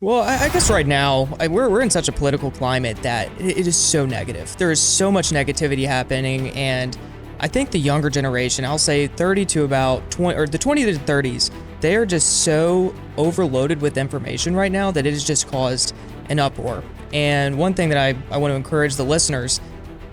Well, I guess right now we're in such a political climate that it is so negative. There is so much negativity happening, and I think the younger generation, I'll say 30 to about 20, or the 20 to 30s, they are just so overloaded with information right now that it has just caused an uproar. And one thing that I want to encourage the listeners,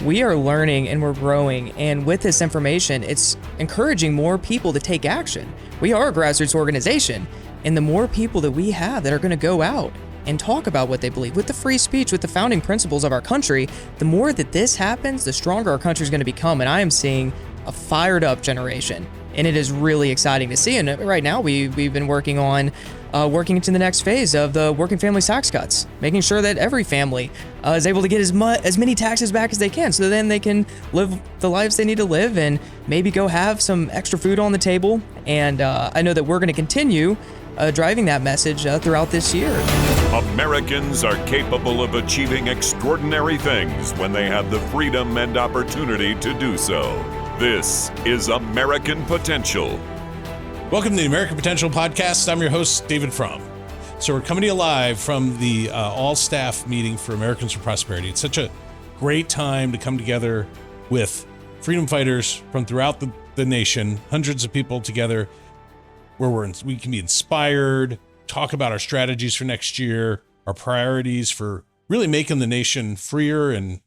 we are learning and we're growing, and with this information, it's encouraging more people to take action. We are a grassroots organization. And the more people that we have that are going to go out and talk about what they believe with the free speech, with the founding principles of our country, the more that this happens, the stronger our country is going to become. And I am seeing a fired up generation, and it is really exciting to see. And right now we've been working on working into the next phase of the working family tax cuts, making sure that every family is able to get as many taxes back as they can, so then they can live the lives they need to live and maybe go have some extra food on the table. And I know that we're going to continue driving that message throughout this year. Americans are capable of achieving extraordinary things when they have the freedom and opportunity to do so. This is American Potential. Welcome to the American Potential Podcast. I'm your host, David Fromm. So we're coming to you live from the all-staff meeting for Americans for Prosperity. It's such a great time to come together with freedom fighters from throughout the nation, hundreds of people together, where we can be inspired, talk about our strategies for next year, our priorities for really making the nation freer and,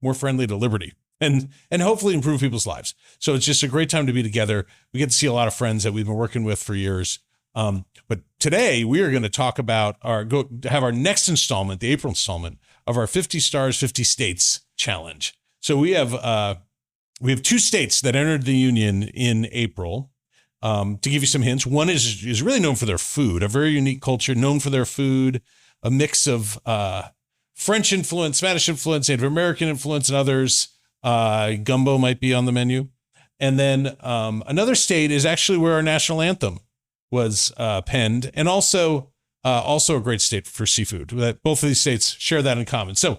more friendly to liberty, and hopefully improve people's lives. So it's just a great time to be together. We get to see a lot of friends that we've been working with for years. But today we are going to talk about have our next installment, the April installment of our 50 Stars, 50 States challenge. So we have 2 states that entered the union in April. To give you some hints, one is really known for their food, a very unique culture, known for their food, a mix of French influence, Spanish influence, Native American influence, and others. Gumbo might be on the menu. And then another state is actually where our national anthem was penned, and also a great state for seafood. Both of these states share that in common. So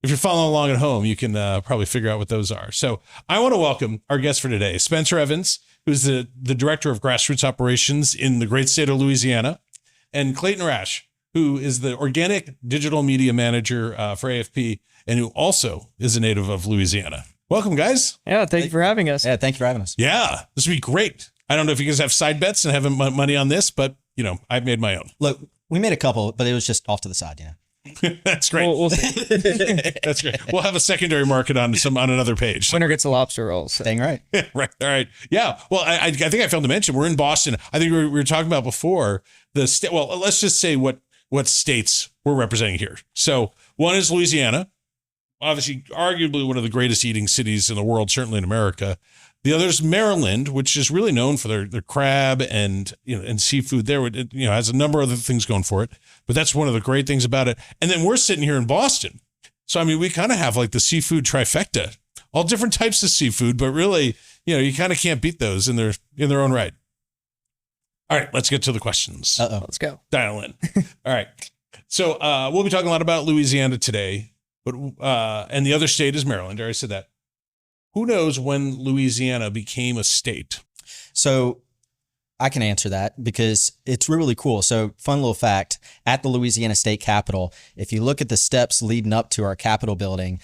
if you're following along at home, you can probably figure out what those are. So I want to welcome our guest for today, Spencer Evans, who's the director of grassroots operations in the great state of Louisiana, and Clayton Rasche, who is the organic digital media manager for AFP, and who also is a native of Louisiana. Welcome, guys. Yeah, thank you for having us. Yeah, thank you for having us. Yeah, this would be great. I don't know if you guys have side bets and have money on this, but, I've made my own. Look, we made a couple, but it was just off to the side, That's great. We'll see. That's great. We'll have a secondary market on another page. Winner gets a lobster roll. So. Dang right. Right. All right. Yeah. Well, I think I failed to mention we're in Boston. I think we were talking about before the state. Well, let's just say what states we're representing here. So one is Louisiana, obviously, arguably one of the greatest eating cities in the world, certainly in America. The other is Maryland, which is really known for their crab and seafood. There, it has a number of other things going for it, but that's one of the great things about it. And then we're sitting here in Boston, so we kind of have like the seafood trifecta, all different types of seafood, but really, you kind of can't beat those in their own right. All right, let's get to the questions. Let's go. Dial in. All right, so we'll be talking a lot about Louisiana today, but and the other state is Maryland. I already said that. Who knows when Louisiana became a state? So I can answer that because it's really cool. So fun little fact, at the Louisiana State Capitol, if you look at the steps leading up to our Capitol building,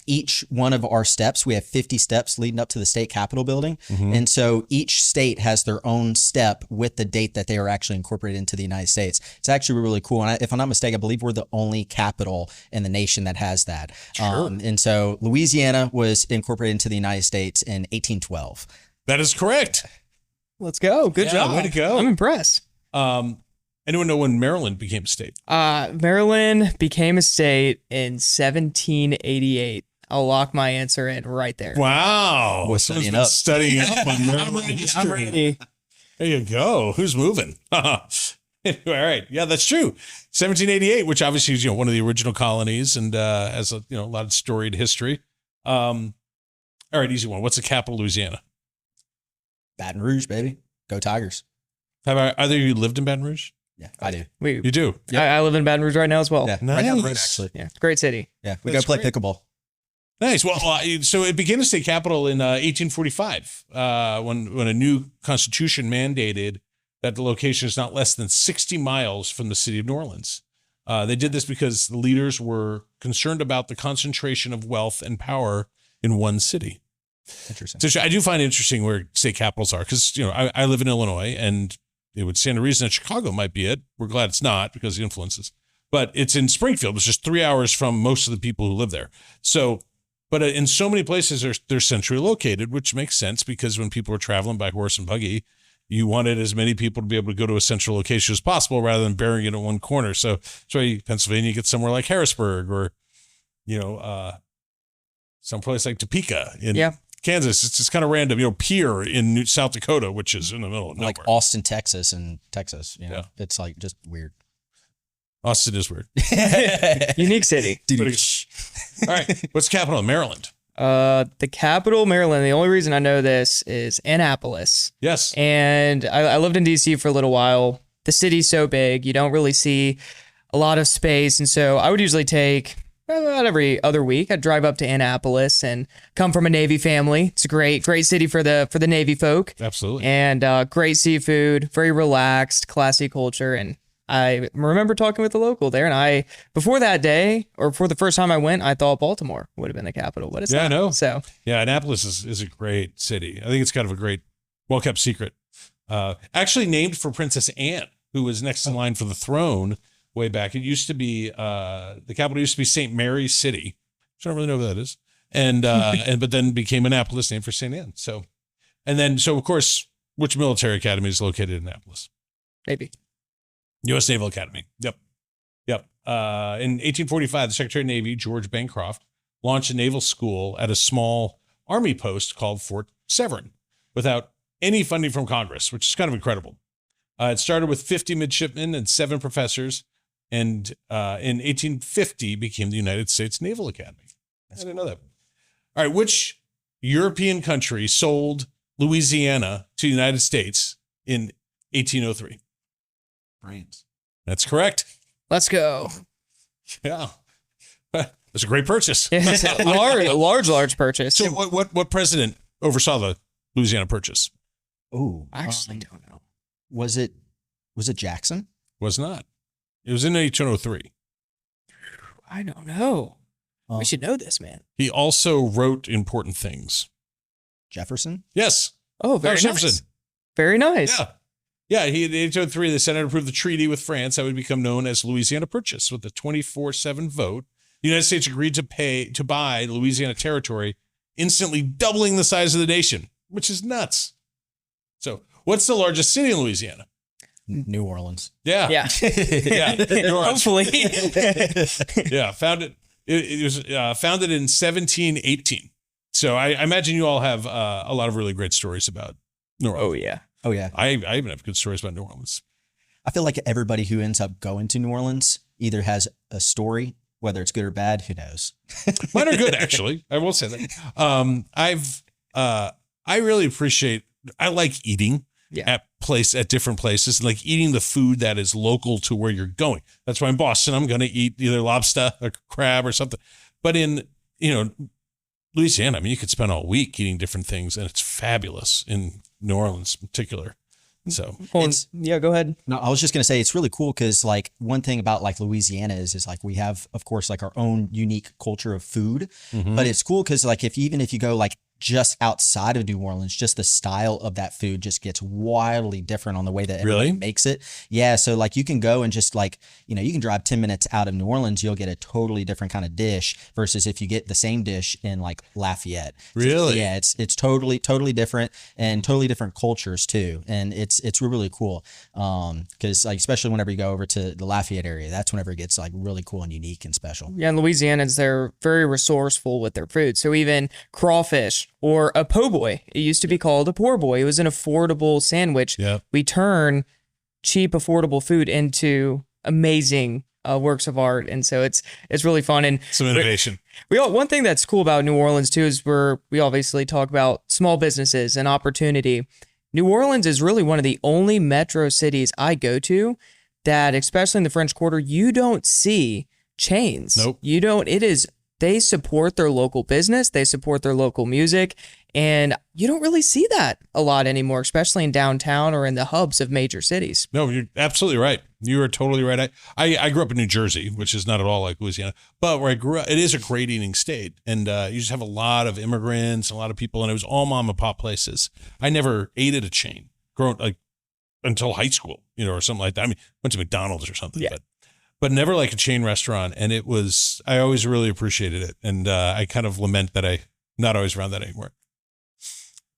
each one of our steps, we have 50 steps leading up to the State Capitol building. Mm-hmm. And so each state has their own step with the date that they are actually incorporated into the United States. It's actually really cool. And if I'm not mistaken, I believe we're the only capital in the nation that has that. Sure. And so Louisiana was incorporated into the United States in 1812. That is correct. Let's go. Good job. Way to go. I'm impressed. Anyone know when Maryland became a state? Maryland became a state in 1788. I'll lock my answer in right there. Wow. We're studying up on Maryland history. I'm ready. There you go. Who's moving? All right. Yeah, that's true. 1788, which obviously is one of the original colonies and has a lot of storied history. All right, easy one. What's the capital of Louisiana? Baton Rouge, baby. Go Tigers. Have either of you lived in Baton Rouge? Yeah, I do. You do? Yep. I live in Baton Rouge right now as well. Yeah, nice. right down the road, actually. Yeah, great city. Yeah, we go play pickleball. Nice. Well, so it became a state capital in 1845 when a new constitution mandated that the location is not less than 60 miles from the city of New Orleans. They did this because the leaders were concerned about the concentration of wealth and power in one city. Interesting. So I do find it interesting where state capitals are, because I live in Illinois, and it would stand to reason that Chicago might be it. We're glad it's not because of the influences. But it's in Springfield, which is 3 hours from most of the people who live there. So, but in so many places they're centrally located, which makes sense because when people are traveling by horse and buggy, you wanted as many people to be able to go to a central location as possible rather than burying it in one corner. So that's why Pennsylvania gets somewhere like Harrisburg, or, someplace like Topeka in Kansas. It's just kind of random, Pierre in South Dakota, which is in the middle of nowhere. Like Austin, Texas, and Texas. It's like just weird. Austin is weird. Unique city. All right. What's the capital of Maryland? The capital, Maryland. The only reason I know this is Annapolis. Yes. And I lived in D.C. for a little while. The city's so big, you don't really see a lot of space. And so I would usually take about every other week, I'd drive up to Annapolis, and come from a Navy family. It's a great city for the Navy folk. Absolutely. And great seafood, very relaxed, classy culture. And I remember talking with the local there, and before that day, or before the first time I went, I thought Baltimore would have been the capital. But it's not. I know. So Annapolis is a great city. I think it's kind of a great, well-kept secret. Actually named for Princess Anne, who was next in line for the throne way back. It used to be, the capital used to be St. Mary's City. I don't really know what that is. And but then became Annapolis, named for St. Anne. So of course, which military academy is located in Annapolis? Maybe. U.S. Naval Academy. Yep. In 1845, the Secretary of Navy, George Bancroft, launched a naval school at a small army post called Fort Severn without any funding from Congress, which is kind of incredible. It started with 50 midshipmen and 7 professors, and in 1850 became the United States Naval Academy. I didn't know that. All right, which European country sold Louisiana to the United States in 1803? France. That's correct. Let's go. Yeah. It's a great purchase. large purchase. So what president oversaw the Louisiana Purchase? Oh, I actually don't know. Was it Jackson? Was not. It was in 1803. I don't know. We should know this, man. He also wrote important things. Jefferson? Yes. Oh, very nice. Jefferson. Very nice. Yeah, in 1803, the Senate approved the treaty with France that would become known as Louisiana Purchase. With a 24-7 vote, the United States agreed to buy Louisiana Territory, instantly doubling the size of the nation, which is nuts. So, what's the largest city in Louisiana? New Orleans. Yeah. New Orleans. Hopefully. Yeah, it was founded in 1718. So I imagine you all have a lot of really great stories about New Orleans. Oh yeah. I even have good stories about New Orleans. I feel like everybody who ends up going to New Orleans either has a story, whether it's good or bad, who knows? Mine are good, actually. I will say that. I really appreciate, I like eating at different places, like eating the food that is local to where you're going. That's why in Boston, I'm going to eat either lobster or crab or something. But in, Louisiana, I mean, you could spend all week eating different things, and it's fabulous in New Orleans in particular. So go ahead. No, I was just going to say, it's really cool because like one thing about like Louisiana is like we have, of course, like our own unique culture of food, but it's cool because like even if you go like just outside of New Orleans, just the style of that food just gets wildly different on the way that everybody makes it. Yeah. So like you can go and just like, you can drive 10 minutes out of New Orleans, you'll get a totally different kind of dish versus if you get the same dish in like Lafayette. Really? So, yeah. It's totally different and totally different cultures too. And it's really cool. Cause like, especially whenever you go over to the Lafayette area, that's whenever it gets like really cool and unique and special. Yeah. And Louisianans, they're very resourceful with their food. So even crawfish, or a po' boy. It used to be called a poor boy. It was an affordable sandwich. Yep. We turn cheap, affordable food into amazing works of art, and so it's really fun and some innovation. One thing that's cool about New Orleans too is we obviously talk about small businesses and opportunity. New Orleans is really one of the only metro cities I go to that, especially in the French Quarter, you don't see chains. Nope. You don't. They support their local business. They support their local music. And you don't really see that a lot anymore, especially in downtown or in the hubs of major cities. No, you're absolutely right. You are totally right. I grew up in New Jersey, which is not at all like Louisiana, but where I grew up, it is a great eating state. And you just have a lot of immigrants, a lot of people, and it was all mom and pop places. I never ate at a chain until high school, or something like that. I mean, went to McDonald's or something, but never like a chain restaurant. And I always really appreciated it. And I kind of lament that I'm not always around that anymore.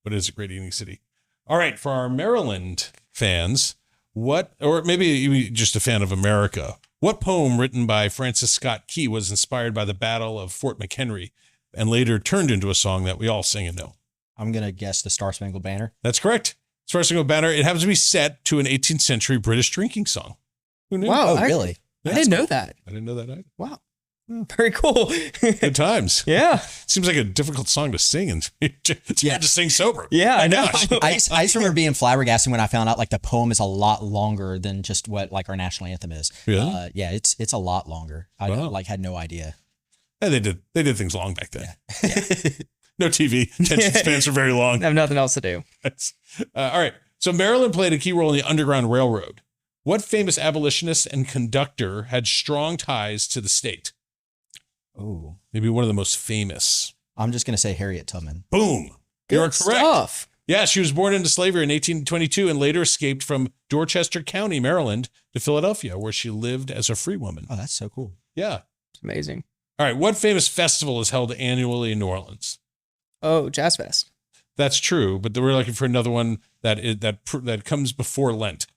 But it is a great eating city. All right, for our Maryland fans, or maybe you're just a fan of America, what poem written by Francis Scott Key was inspired by the Battle of Fort McHenry and later turned into a song that we all sing and know? I'm going to guess the Star Spangled Banner. That's correct. Star Spangled Banner. It happens to be set to an 18th century British drinking song. Who knew? Wow. Oh, really? I didn't know that. I didn't know that either. Wow. Very cool. Good times. Yeah. Seems like a difficult song to sing, and it's hard to sing sober. Yeah, I know. I just remember being flabbergasted when I found out like the poem is a lot longer than just what like our national anthem is. Really? Yeah, it's a lot lot. I had no idea. Yeah, they did things long back then. Yeah. No TV. Attention spans are very long. I have nothing else to do. All right. So Maryland played a key role in the Underground Railroad. What famous abolitionist and conductor had strong ties to the state? Oh, maybe one of the most famous. I'm just going to say Harriet Tubman. Boom. You're correct. Stuff. Yeah, she was born into slavery in 1822 and later escaped from Dorchester County, Maryland, to Philadelphia, where she lived as a free woman. Oh, that's so cool. Yeah. It's amazing. All right. What famous festival is held annually in New Orleans? Oh, Jazz Fest. That's true, but we're looking for another one that comes before Lent.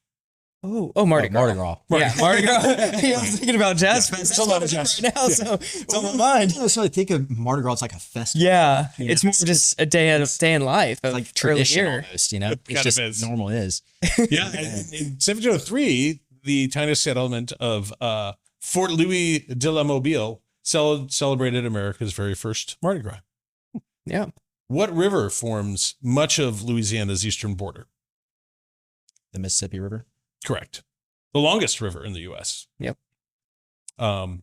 Oh, Mardi Gras. Mardi Gras. Yeah, Mardi Gras. I was thinking about Jazz Fest. It's a lot of jazz right now, so it's on my mind. I don't necessarily think of Mardi Gras as like a festival. Yeah, it's more just a day in life, of like early tradition year. almost, It's kind just of is. normal is. Yeah. In 1703, the tiny settlement of Fort Louis de la Mobile celebrated America's very first Mardi Gras. Yeah. What river forms much of Louisiana's eastern border? The Mississippi River. Correct. The longest river in the U.S. Yep. I'm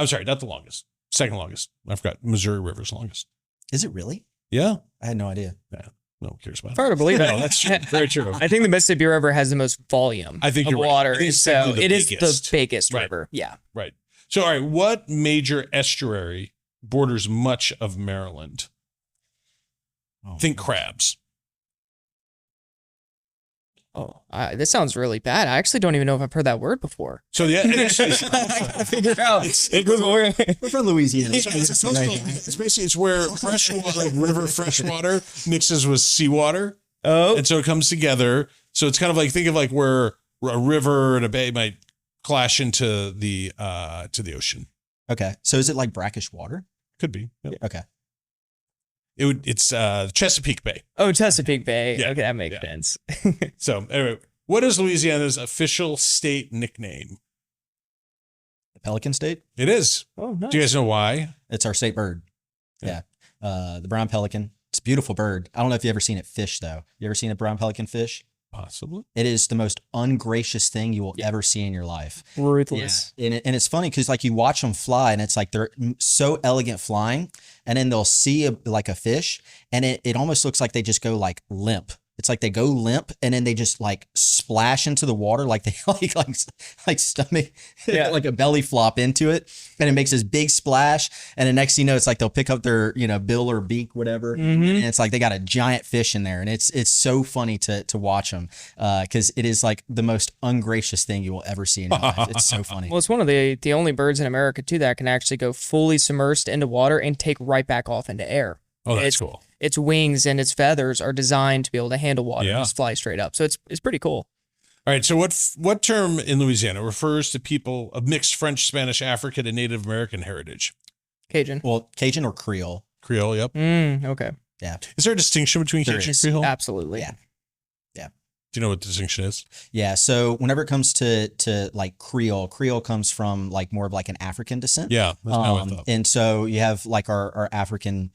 sorry, not the longest. Second longest. I forgot. Missouri River's longest. Is it really? Yeah. I had no idea. Yeah. No one cares about it. Hard to believe it. No, that's true. Very true. I think the Mississippi River has the most volume I think of you're right. water, I think it's so technically the it is biggest. the biggest Right. river. Yeah. Right. So, all right, what major estuary borders much of Maryland? Think crabs. Oh, this sounds really bad. I actually don't even know if I've heard that word before. So yeah, I gotta figure it out. We're from Louisiana. it's basically where freshwater, like river freshwater, mixes with seawater, Oh, and so it comes together. So it's kind of like, think of like where a river and a bay might clash into the ocean. Okay. So is it like brackish water? Could be. Yep. Okay. It's Chesapeake Bay. oh, Chesapeake Bay. Yeah, Okay, that makes yeah. sense. So anyway, what is Louisiana's official state nickname? The Pelican State? It is. Oh, nice. Do you guys know why? It's our state bird. Yeah. Yeah. The brown pelican. It's a beautiful bird. I don't know if you've ever seen it fish, though. You ever seen a brown pelican fish? Possibly. It is the most ungracious thing you will ever see in your life. Ruthless. Yeah. And it's funny because like you watch them fly and it's like they're so elegant flying, and then they'll see like a fish and it almost looks like they just go like limp. It's like they go limp and then they just like splash into the water like they like stomach Yeah. like a belly flop into it, and it makes this big splash, and the next thing you know it's like they'll pick up their bill or beak, whatever, and it's like they got a giant fish in there, and it's so funny to watch them because it is like the most ungracious thing you will ever see in your life. It's so funny. Well, it's one of the only birds in America too that can actually go fully submersed into water and take right back off into air. Oh, that's It's- cool. Its wings and its feathers are designed to be able to handle water Yeah. and just fly straight up. So it's pretty cool. All right. So what term in Louisiana refers to people of mixed French, Spanish, African, and Native American heritage? Cajun. Well, Cajun or Creole. Creole. Yep. Okay. Yeah. Is there a distinction between There Cajun and Just Creole? absolutely. Yeah. Do you know what the distinction is? Yeah. So whenever it comes to like Creole comes from like more of like an African descent. Yeah. That's how I thought. And so you have like our African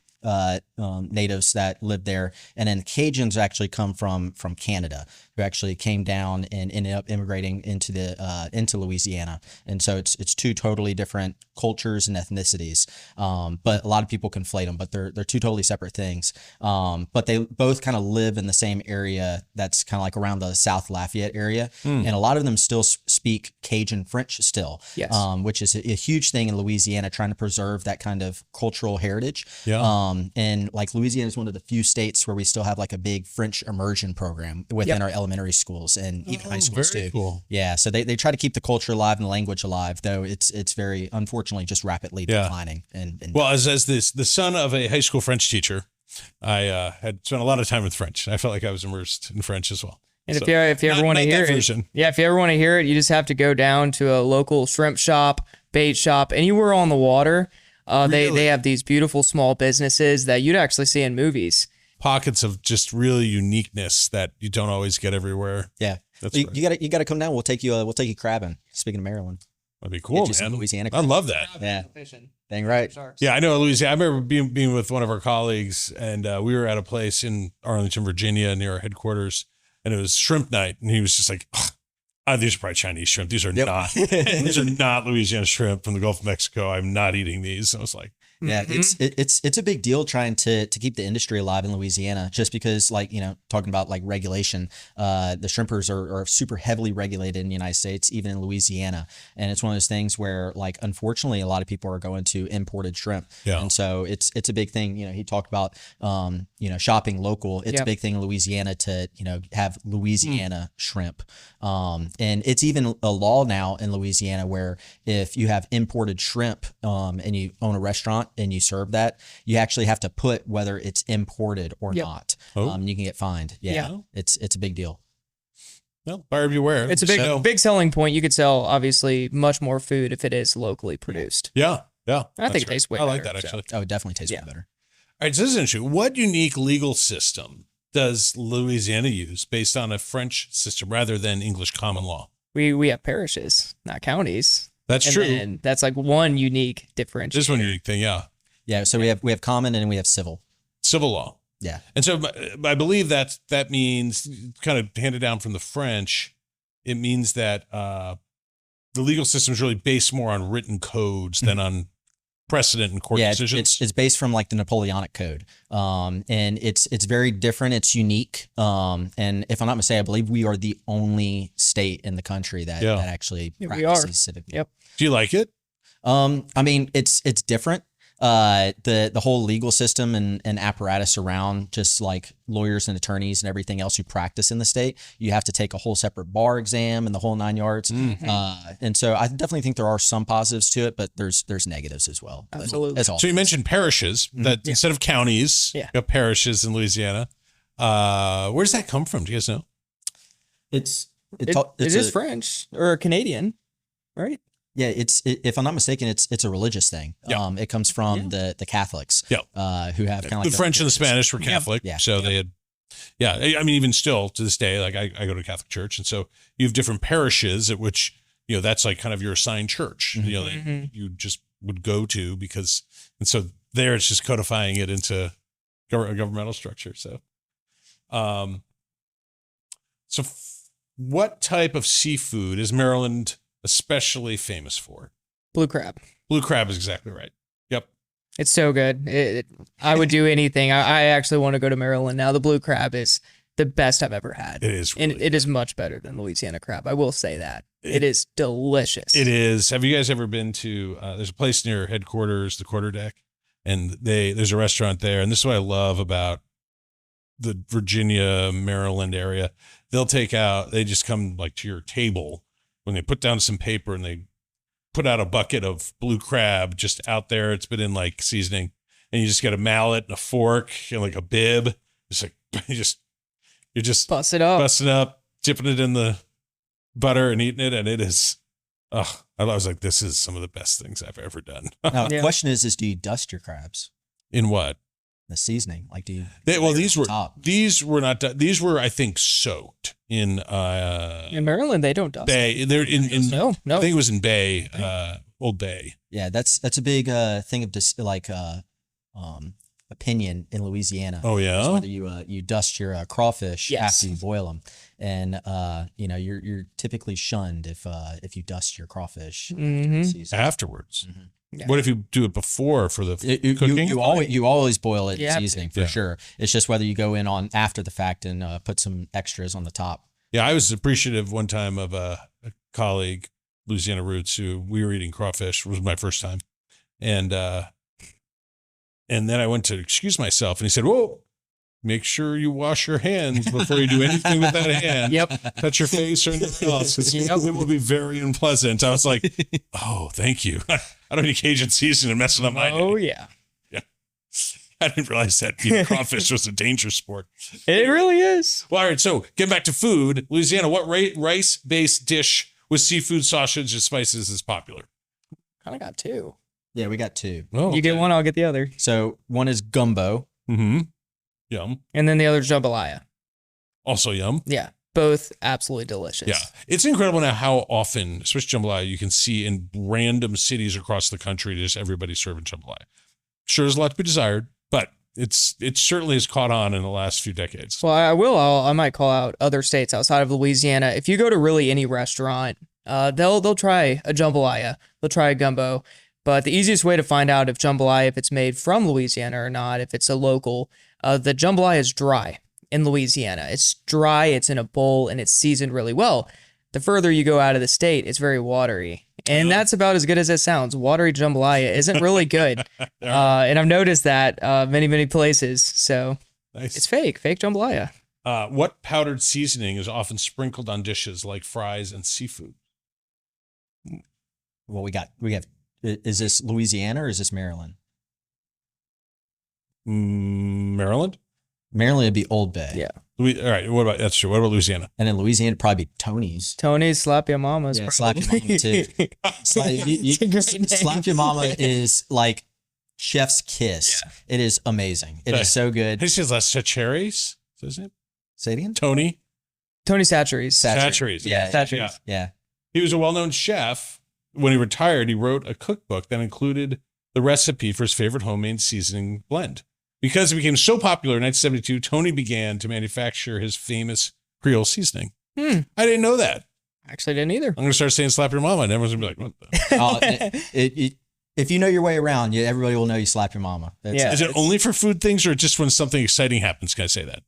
natives that lived there, and then Cajuns actually come from Canada, who actually came down and ended up immigrating into Louisiana. And so it's two totally different cultures and ethnicities. But a lot of people conflate them, but they're two totally separate things. But they both kind of live in the same area that's kind of like around the South Lafayette area. And a lot of them still speak Cajun French still, Yes. Which is a huge thing in Louisiana, trying to preserve that kind of cultural heritage. Yeah. And like Louisiana is one of the few states where we still have like a big French immersion program within our elementary schools and even high schools very too. cool. Yeah. So they try to keep the culture alive and the language alive, though it's very, unfortunately, just rapidly declining. And Well, as the son of a high school French teacher, I had spent a lot of time with French. I felt like I was immersed in French as well. And So, if you ever want to not that hear it, version. if you ever want to hear it, you just have to go down to a local shrimp shop, bait shop, anywhere on the water. They have these beautiful small businesses that you'd actually see in movies. Pockets of just really uniqueness that you don't always get everywhere. yeah, That's you great. gotta come down. We'll take you crabbing. Speaking of Maryland, That'd be cool, get you some man. Louisiana I love that. Yeah. Dang right. Yeah, I know Louisiana. I remember being with one of our colleagues, and we were at a place in Arlington, Virginia, near our headquarters, and it was shrimp night, and he was just like, these are probably Chinese shrimp. These are not. These are not Louisiana shrimp from the Gulf of Mexico. I'm not eating these. And I was like, Yeah, it's a big deal trying to keep the industry alive in Louisiana, just because, like, talking about like regulation, the shrimpers are super heavily regulated in the United States, even in Louisiana. And it's one of those things where, like, unfortunately, a lot of people are going to imported shrimp. Yeah. And so it's a big thing. He talked about, shopping local. It's a big thing in Louisiana to, have Louisiana shrimp. And it's even a law now in Louisiana where if you have imported shrimp, and you own a restaurant and you serve that, you actually have to put whether it's imported or not. You can get fined. Yeah. It's a big deal. well, buyer beware. It's a big selling point. You could sell obviously much more food if it is locally produced. Yeah. Yeah. I think it That's tastes way I like better, that, actually. Oh, it definitely tastes way better. All right, so this is interesting. What unique legal system does Louisiana use based on a French system rather than English common law? We have parishes, not counties. That's true. And that's like one unique differentiator. This one unique thing, yeah. Yeah. So we have common and we have civil. Civil law. Yeah. And so I believe that means, kind of handed down from the French, it means that the legal system is really based more on written codes than on precedent and court decisions. It's based from like the Napoleonic Code, and it's very different. It's unique, and if I'm not mistaken, I believe we are the only state in the country that actually practices civic. Yep. Do you like it? I mean, it's different. The whole legal system and apparatus around just like lawyers and attorneys and everything else who practice in the state, you have to take a whole separate bar exam and the whole 9 yards. And so I definitely think there are some positives to it, but there's negatives as well. Absolutely. As all. So you mentioned parishes, that instead of counties, you have parishes in Louisiana. Where does that come from? Do you guys know? It is French or Canadian, right? Yeah, if I'm not mistaken, it's a religious thing. It comes from the Catholics, who have kind of like the French and the Spanish were Catholic, so they had, I mean, even still to this day, like I go to a Catholic church, and so you have different parishes at which that's like kind of your assigned church, that you just would go to because, and so there it's just codifying it into a governmental structure. So, what type of seafood is Maryland especially famous for? Blue crab. Blue crab is exactly right. Yep. It's so good. I would do anything. I actually want to go to Maryland now. The blue crab is the best I've ever had. It is. Really and it is much better than Louisiana crab. I will say that. It is delicious. It is. Have you guys ever been to, there's a place near headquarters, the Quarterdeck, and there's a restaurant there. And this is what I love about the Virginia, Maryland area. They just come like to your table when they put down some paper and they put out a bucket of blue crab just out there. It's been in like seasoning, and you just get a mallet and a fork and like a bib. It's like, you're just busting up, dipping it in the butter and eating it. And it is, I was like, this is some of the best things I've ever done. Now, the question is do you dust your crabs? In what? The seasoning, like these were not. These were, I think, soaked in Maryland. They don't dust. Bay. They're in no. I think it was in Bay, Old Bay. Yeah, that's a big thing of opinion in Louisiana. Oh, yeah? It's whether you dust your crawfish Yes. after you boil them, and you're typically shunned if you dust your crawfish Afterwards. Yeah. What if you do it before for the cooking? You always boil it You in have to. seasoning for sure. It's just whether you go in on after the fact and put some extras on the top. Yeah, I was appreciative one time of a colleague, Louisiana Roots, who we were eating crawfish. It was my first time. And then I went to excuse myself, and he said, "Whoa, make sure you wash your hands before you do anything with that hand. Yep. Touch your face or anything else. It will be very unpleasant." I was like, "Oh, thank you. I don't need Cajun seasoning messing up my Oh, day." yeah. I didn't realize that eating crawfish was a dangerous sport. It really is. Well, all right, so getting back to food, Louisiana, what rice-based dish with seafood, sausage, and spices is popular? Kind of got two. Yeah, we got two. Oh, You get one, I'll get the other. So one is gumbo. Mm-hmm. Yum. And then the other's jambalaya. Also yum. Yeah. Both absolutely delicious. Yeah. It's incredible now how often, especially jambalaya, you can see in random cities across the country, just everybody serving jambalaya. Sure, there's a lot to be desired, but it certainly has caught on in the last few decades. Well, I might call out other states outside of Louisiana. If you go to really any restaurant, they'll try a jambalaya, they'll try a gumbo. But the easiest way to find out if jambalaya, if it's made from Louisiana or not, if it's a local, the jambalaya is dry in Louisiana. It's dry, it's in a bowl, and it's seasoned really well. The further you go out of the state, it's very watery. And that's about as good as it sounds. Watery jambalaya isn't really good. And I've noticed that many places. So Nice. it's fake jambalaya. What powdered seasoning is often sprinkled on dishes like fries and seafood? Well, we have. Is this Louisiana or is this Maryland? Maryland? Maryland would be Old Bay. Yeah. All right. That's true. What about Louisiana? And in Louisiana, it'd probably be Tony's. Tony's Slap Your Mama's. Yeah, Slap Your Mama too. It's a great name. Slap Your Mama is like chef's kiss. Yeah. It is amazing. It is so good. His name is Cherries. Is his name? Say it again. Tony Tony Satcheries. Satcheries. Yeah. Satcheries. Yeah. He was a well-known chef. When he retired, he wrote a cookbook that included the recipe for his favorite homemade seasoning blend. Because it became so popular in 1972, Tony began to manufacture his famous Creole seasoning. I didn't know that. Actually didn't either. I'm going to start saying slap your mama, and everyone's going to be like, what the? If you know your way around, everybody will know you slap your mama. Yeah. Is it only for food things, or just when something exciting happens? Can I say that?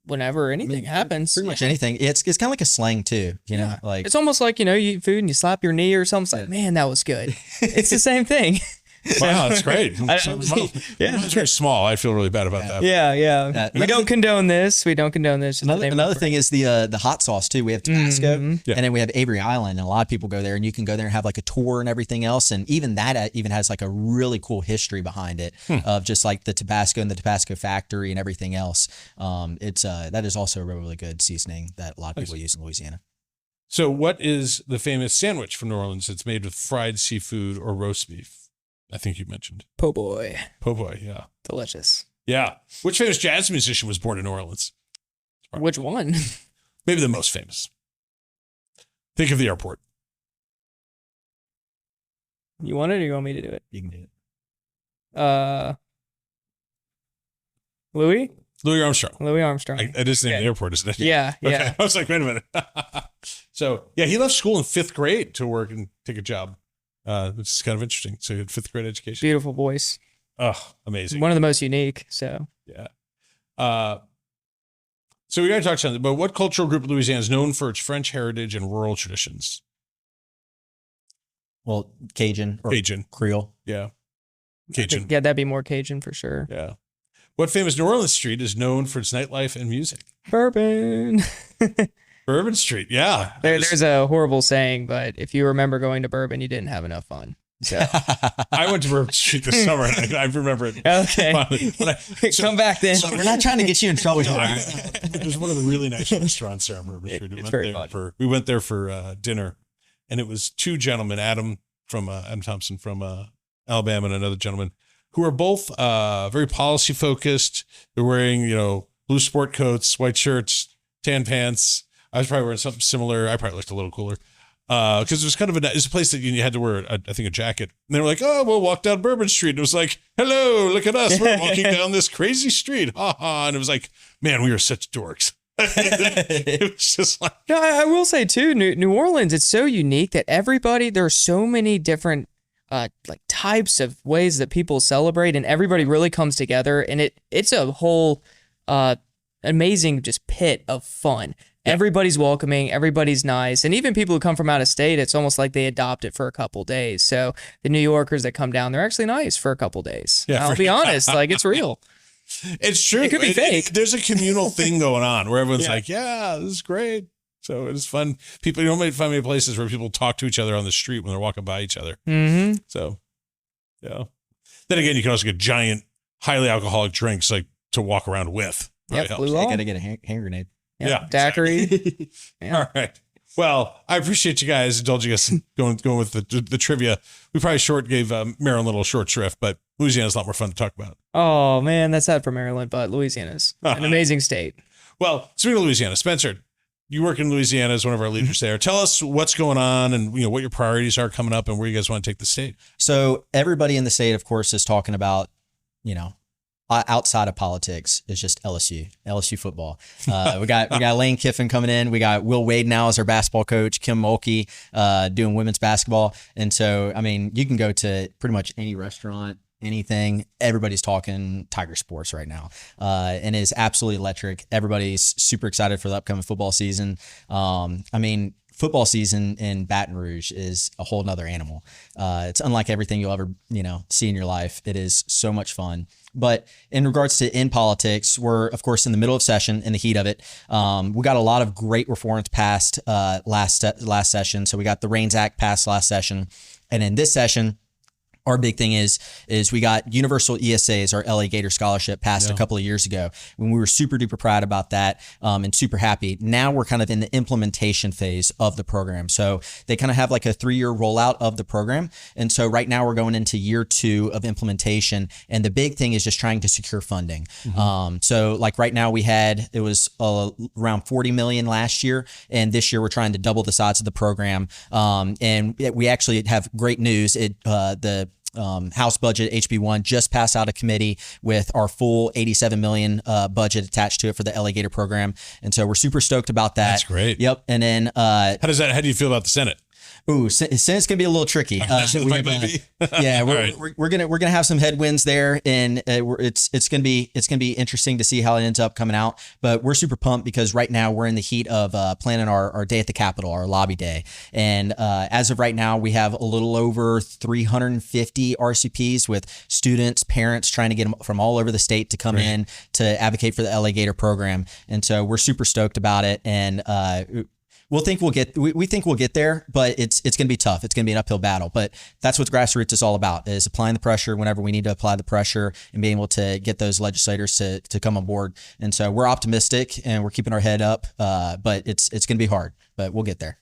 Whenever anything happens. Pretty much anything. It's kind of like a slang too, you know, like It's almost like, you eat food and you slap your knee or something. It's like, man, that was good. It's the same thing. Wow, that's great. Yeah. It's very small. I feel really bad about that. Yeah. We don't condone this. Another thing is the hot sauce too. We have Tabasco, and then we have Avery Island, and a lot of people go there, and you can go there and have like a tour and everything else, and even that even has like a really cool history behind it of just like the Tabasco and the Tabasco factory and everything else. That is also a really good seasoning that a lot of people use in Louisiana. So, what is the famous sandwich from New Orleans that's made with fried seafood or roast beef? I think you mentioned Po' boy. Po' boy. Yeah. Delicious. Yeah. Which famous jazz musician was born in New Orleans? Which one? Maybe the most famous. Think of the airport. You want it or you want me to do it? You can do it. Louis Armstrong. Louis Armstrong. It is named the airport, isn't it? Yeah. Okay. I was like, wait a minute. So, yeah, he left school in 5th grade to work and take a job, which is kind of interesting. So, he had 5th grade education. Beautiful voice. Oh, amazing. One of the most unique. So, Yeah. So we got to talk something, but what cultural group of Louisiana is known for its French heritage and rural traditions? Well, Cajun or Cajun. Creole. Yeah. Cajun. yeah, that'd be more Cajun for sure. Yeah. What famous New Orleans street is known for its nightlife and music? Bourbon. Bourbon Street. Yeah. There's a horrible saying, but if you remember going to Bourbon, you didn't have enough fun. So I went to Bourbon Street this summer, and I remember it. okay. Come back then. So we're not trying to get you in trouble. There's one of the really nice restaurants there on Bourbon Street. It's very fun. We went there for dinner, and it was two gentlemen, Adam Thompson from Alabama, and another gentleman who are both very policy focused. They're wearing, blue sport coats, white shirts, tan pants. I was probably wearing something similar. I probably looked a little cooler. Because it was kind of it's a place that you had to wear, I think, a jacket. And they were like, "Oh, we'll walk down Bourbon Street." And it was like, "Hello, look at us. We're walking down this crazy street." Ha ha. And it was like, man, we are such dorks. It was just like, No, I will say too, New Orleans, it's so unique that there are so many different like types of ways that people celebrate, and everybody really comes together, and it's a whole amazing just pit of fun. Yeah. Everybody's welcoming, everybody's nice, and even people who come from out of state, it's almost like they adopt it for a couple days. So the New Yorkers that come down, they're actually nice for a couple days. Yeah, I'll be honest, like it's real. It's true. It could be fake. There's a communal thing going on where everyone's like, "Yeah, this is great." So it's fun. People, you don't find many places where people talk to each other on the street when they're walking by each other. Mm-hmm. So, yeah. Then again, you can also get giant, highly alcoholic drinks like to walk around with. Yeah, I got to get a hand grenade. Yeah, daiquiri. Exactly. Yeah. All right. Well, I appreciate you guys indulging us going with the trivia. We probably gave Maryland a little short shrift, but Louisiana's a lot more fun to talk about. Oh man, that's sad for Maryland, but Louisiana's an amazing state. Well, speaking of Louisiana, Spencer, you work in Louisiana as one of our leaders there. Tell us what's going on and what your priorities are coming up and where you guys want to take the state. So everybody in the state, of course, is talking about, outside of politics is just LSU football. We got Lane Kiffin coming in. We got Will Wade now as our basketball coach, Kim Mulkey doing women's basketball. And so, I mean, you can go to pretty much any restaurant, anything. Everybody's talking Tiger sports right now, and it's absolutely electric. Everybody's super excited for the upcoming football season. Football season in Baton Rouge is a whole nother animal. It's unlike everything you'll ever, see in your life. It is so much fun. But in regards to in politics, we're of course in the middle of session, in the heat of it. We got a lot of great reforms passed last session. So we got the REINS Act passed last session, and in this session, our big thing is we got universal ESAs, our LA Gator scholarship, passed a couple of years ago when we were super duper proud about that and super happy. Now we're kind of in the implementation phase of the program. So they kind of have like a 3-year rollout of the program. And so right now we're going into year 2 of implementation. And the big thing is just trying to secure funding. Mm-hmm. So like right now it was around 40 million last year. And this year we're trying to double the size of the program. And we actually have great news. The House budget HB1 just passed out of committee with our full 87 million budget attached to it for the LA Gator program, and so we're super stoked about that. That's great. Yep. And then how do you feel about the Senate? Ooh, Senate's gonna be a little tricky. We're gonna have some headwinds there, and it's gonna be interesting to see how it ends up coming out. But we're super pumped because right now we're in the heat of planning our day at the Capitol, our lobby day, and as of right now we have a little over 350 RCPs with students, parents trying to get them from all over the state to come in to advocate for the LA Gator program, and so we're super stoked about it, and we think we'll get there, but it's going to be tough. It's going to be an uphill battle, but that's what grassroots is all about, is applying the pressure whenever we need to apply the pressure and being able to get those legislators to come on board. And so we're optimistic and we're keeping our head up, but it's going to be hard, but we'll get there.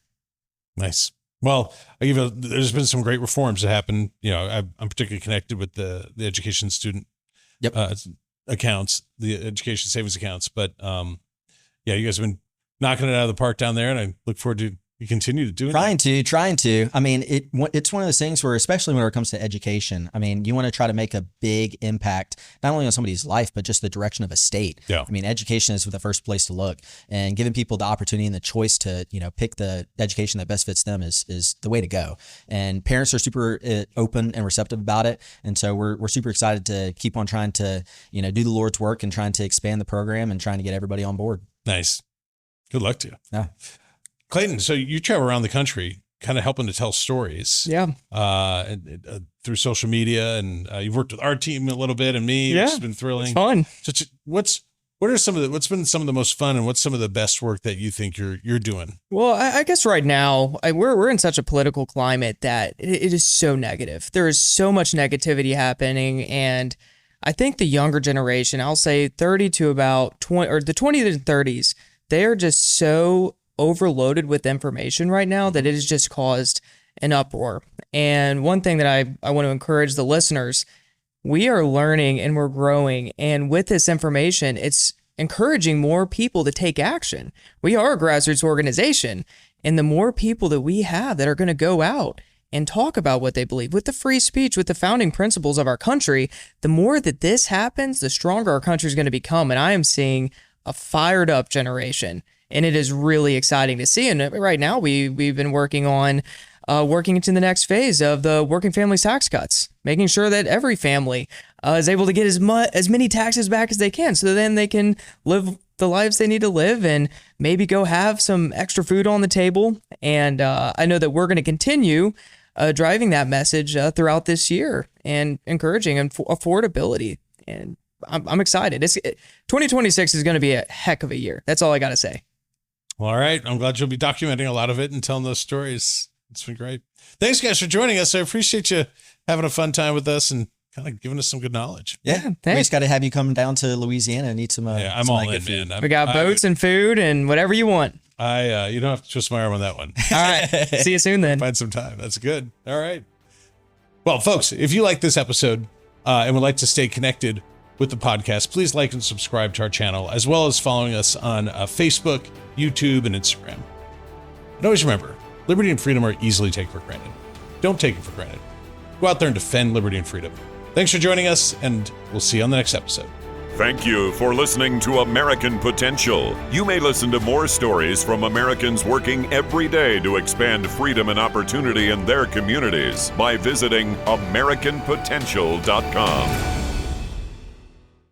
Nice. Well, there's been some great reforms that happen. I'm particularly connected with the education student accounts, the education savings accounts, but you guys have been knocking it out of the park down there, and I look forward to you continue to do it. Trying to. I mean, it's one of those things where, especially when it comes to education, I mean, you want to try to make a big impact, not only on somebody's life, but just the direction of a state. Yeah. I mean, education is the first place to look, and giving people the opportunity and the choice to, pick the education that best fits them is the way to go. And parents are super open and receptive about it. And so we're super excited to keep on trying to, do the Lord's work and trying to expand the program and trying to get everybody on board. Nice. Good luck to you. Yeah. Clayton, so you travel around the country kind of helping to tell stories. Yeah. Through social media, and you've worked with our team a little bit and me, which has been thrilling. It's fun. So what's been some of the most fun and what's some of the best work that you think you're doing? Well, I guess right now we're in such a political climate that it is so negative. There is so much negativity happening, and I think the younger generation, I'll say 30 to about 20, or the 20 to 30s, they are just so overloaded with information right now that it has just caused an uproar. And one thing that I want to encourage the listeners, we are learning and we're growing. And with this information, it's encouraging more people to take action. We are a grassroots organization, And the more people that we have that are going to go out and talk about what they believe with the free speech, with the founding principles of our country, the more that this happens, the stronger our country is going to become. And I am seeing a fired up generation, and it is really exciting to see. And right now we've been working on working into the next phase of the working families tax cuts, making sure that every family is able to get as many taxes back as they can, so then they can live the lives they need to live and maybe go have some extra food on the table. And I know that we're going to continue driving that message throughout this year and encouraging affordability. And I'm excited. 2026 is going to be a heck of a year. That's all I got to say. All right. I'm glad you'll be documenting a lot of it and telling those stories. It's been great. Thanks, guys, for joining us. I appreciate you having a fun time with us and kind of giving us some good knowledge. Yeah, we thanks. just got to have you come down to Louisiana and eat some. Yeah, I'm some all good in, food. man. We got boats and food and whatever you want. You don't have to twist my arm on that one. All right. See you soon then. Find some time. That's good. All right. Well, folks, if you like this episode and would like to stay connected with the podcast, please like and subscribe to our channel, as well as following us on Facebook, YouTube, and Instagram. And always remember, liberty and freedom are easily taken for granted. Don't take it for granted. Go out there and defend liberty and freedom. Thanks for joining us, and we'll see you on the next episode. Thank you for listening to American Potential. You may listen to more stories from Americans working every day to expand freedom and opportunity in their communities by visiting AmericanPotential.com.